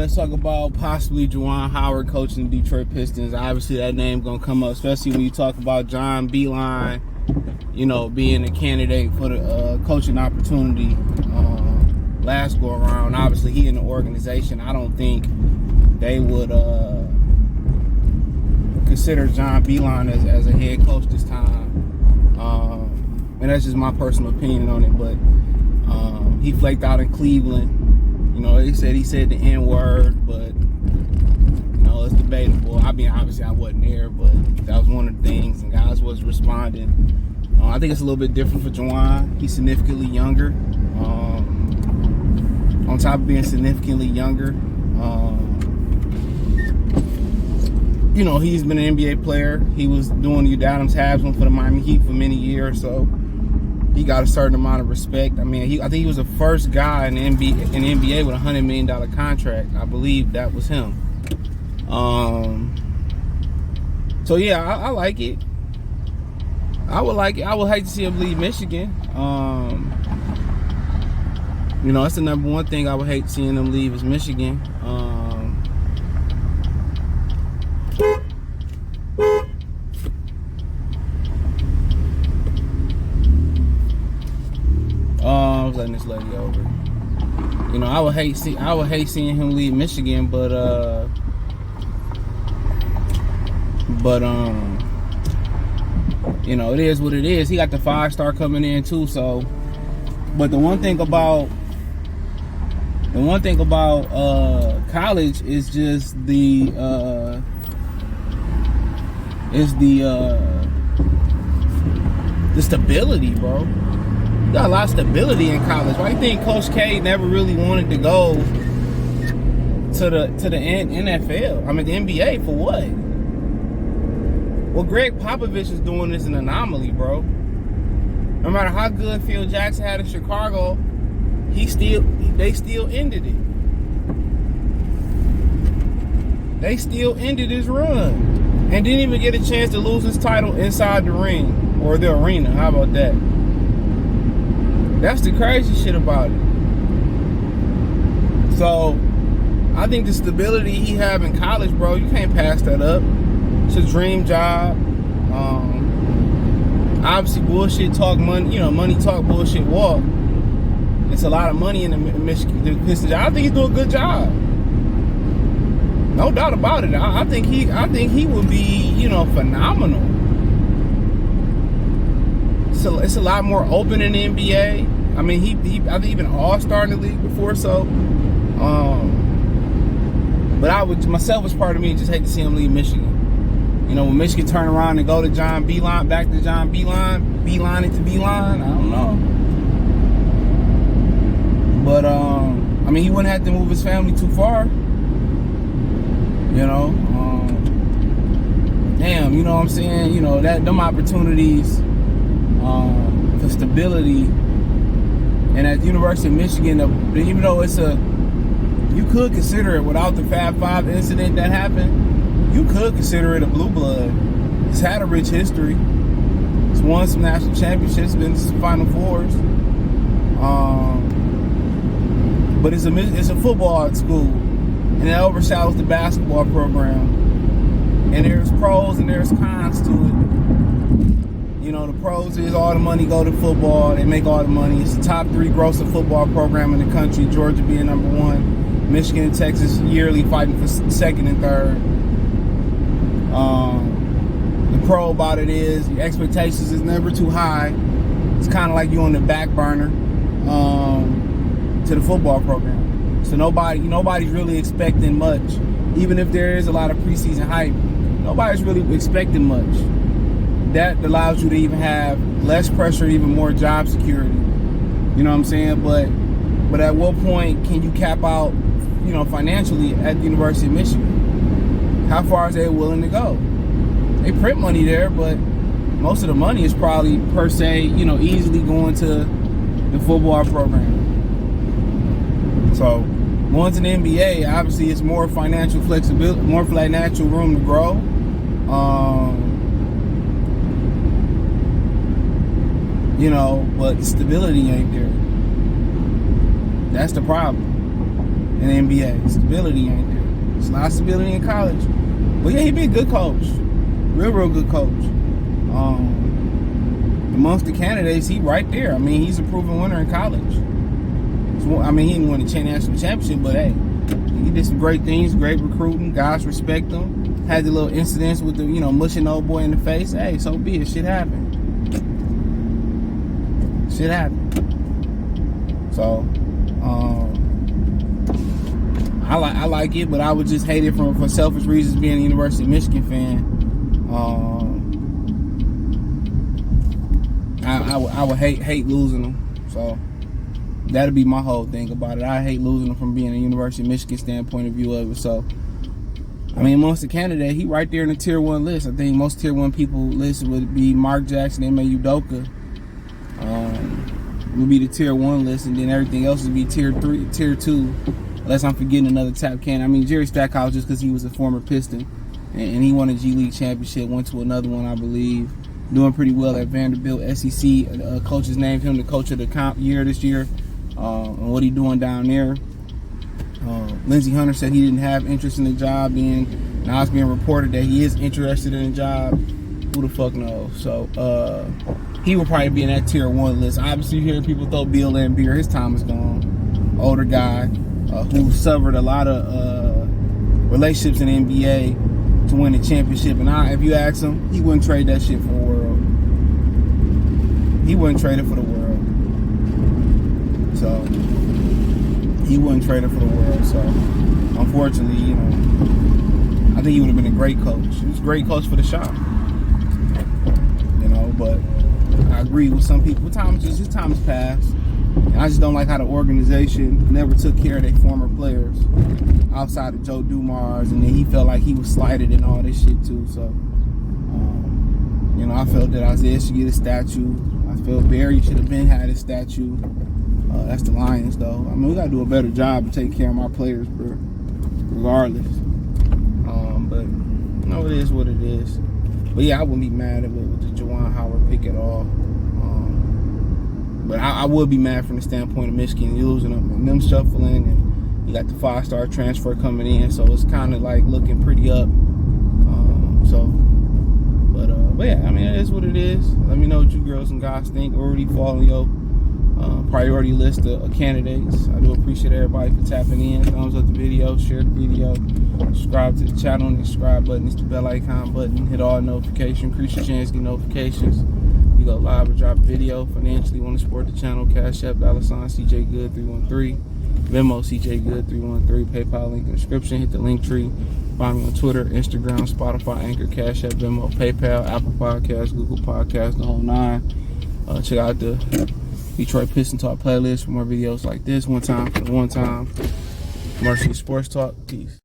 let's talk about possibly Juwan Howard coaching the Detroit Pistons. Obviously, that name gonna come up, especially when you talk about John Beilein, being a candidate for the coaching opportunity last go around. Obviously, he in the organization. I don't think they would consider John Beilein as a head coach this time. And that's just my personal opinion on it. But he flaked out in Cleveland. He said the N-word, but it's debatable. I mean, obviously I wasn't there, but that was one of the things, and guys was responding. I think it's a little bit different for Juwan. He's significantly younger. On top of being significantly younger, he's been an NBA player. He was doing the Adams Haslam for the Miami Heat for many years, so he got a certain amount of respect. I mean, I think he was the first guy in the NBA with a $100 million contract. I believe that was him. So yeah, I like it. I would like it. I would hate to see him leave Michigan. That's the number one thing I would hate seeing him leave is Michigan. I was letting this lady over. I would hate seeing him leave Michigan, but it is what it is. He got the 5-star coming in too, so. But the one thing about college is just the stability, bro. You got a lot of stability in college. Why do you think Coach K never really wanted to go to the NFL? I mean, the NBA for what? What Greg Popovich is doing is an anomaly, bro. No matter how good Phil Jackson had in Chicago, they still ended it. They still ended his run and didn't even get a chance to lose his title inside the ring or the arena. How about that? That's the crazy shit about it. So, I think the stability he have in college, bro, you can't pass that up. It's a dream job. Obviously, bullshit talk, money. Money talk, bullshit walk. It's a lot of money in the Michigan Pistons. I think he's doing a good job. No doubt about it. I think he would be, phenomenal. So it's a lot more open in the NBA. I mean, I think he been an all-star in the league before, so. But myself as part of me, just hate to see him leave Michigan. When Michigan turn around and go to John Beilein, back to John Beilein, Beilein it to Beilein, I don't know. But, he wouldn't have to move his family too far. Damn, you know what I'm saying? Them opportunities for stability. And at the University of Michigan, even though you could consider it without the Fab Five incident that happened, you could consider it a blue blood. It's had a rich history. It's won some national championships, been to some Final Fours. But it's a football school, and it overshadows the basketball program. And there's pros and there's cons to it. The pros is all the money go to football. They make all the money. It's the top 3 grossing football program in the country. Georgia being number 1. Michigan and Texas yearly fighting for 2nd and 3rd. The pro about it is the expectations is never too high. It's kind of like you on the back burner to the football program. So nobody's really expecting much. Even if there is a lot of preseason hype, nobody's really expecting much. That allows you to even have less pressure, even more job security. You know what I'm saying? But at what point can you cap out, financially at the University of Michigan? How far is they willing to go? They print money there, but most of the money is probably per se, easily going to the football program. So going to the NBA, obviously it's more financial flexibility, more financial room to grow. But the stability ain't there. That's the problem. in the NBA. Stability ain't there. There's a lot of stability in college. But yeah, he be a good coach. Real good coach. Amongst the candidates, he right there. I mean, he's a proven winner in college. I mean, he didn't win the national championship, but hey, he did some great things, great recruiting. Guys respect him. Had the little incidents with the, mushing old boy in the face. Hey, so be it. Shit happened. So, I like it, but I would just hate it for selfish reasons. Being a University of Michigan fan, I would hate losing them. So that'd be my whole thing about it. I hate losing them from being a University of Michigan standpoint of view of it. So, I mean, amongst the candidates, he right there in the tier 1 list. I think most tier 1 people listed would be Mark Jackson, Ime Udoka. Would be the tier 1 list, and then everything else would be tier 3, tier 2, unless I'm forgetting another top can. I mean, Jerry Stackhouse, just because he was a former Piston, and he won a G League championship, went to another one, I believe. Doing pretty well at Vanderbilt. SEC coaches named him the coach of the comp year this year. And what he doing down there. Lindsey Hunter said he didn't have interest in the job. Now it's being reported that he is interested in the job. Who the fuck knows? So he will probably be in that tier 1 list. Obviously, you hear people throw Bill Laimbeer. His time is gone. Older guy who suffered a lot of relationships in the NBA to win a championship. And if you ask him, he wouldn't trade that shit for the world. He wouldn't trade it for the world. So he wouldn't trade it for the world. So unfortunately, I think he would have been a great coach. He was a great coach for the shop. But I agree with some people. His time has passed. And I just don't like how the organization never took care of their former players outside of Joe Dumars, and then he felt like he was slighted and all this shit too. So, I felt that Isaiah should get a statue. I felt Barry should have had his statue. That's the Lions, though. I mean, we gotta do a better job of taking care of my players, bro. Regardless. But it is what it is. But yeah, I wouldn't be mad with the Juwan Howard pick at all. But I would be mad from the standpoint of Michigan losing them and them shuffling, and you got the 5-star transfer coming in, so it's kind of like looking pretty up. But yeah, I mean, it is what it is. Let me know what you girls and guys think. Already following your priority list of candidates. I do appreciate everybody for tapping in. Thumbs up the video, share the video, subscribe to the channel, and the subscribe button. It's the bell icon button. Hit all notifications. Increase your chance to get notifications. We go live or drop a video. Financially want to support the channel. Cash App, $CJ Good 313. Venmo, CJ Good 313. PayPal link in the description. Hit the link tree. Find me on Twitter, Instagram, Spotify, Anchor, Cash App, Venmo, PayPal, Apple Podcasts, Google Podcasts, the whole 9. Check out the Detroit Pistons Talk playlist for more videos like this. One time for the one time. Commercial Sports Talk. Peace.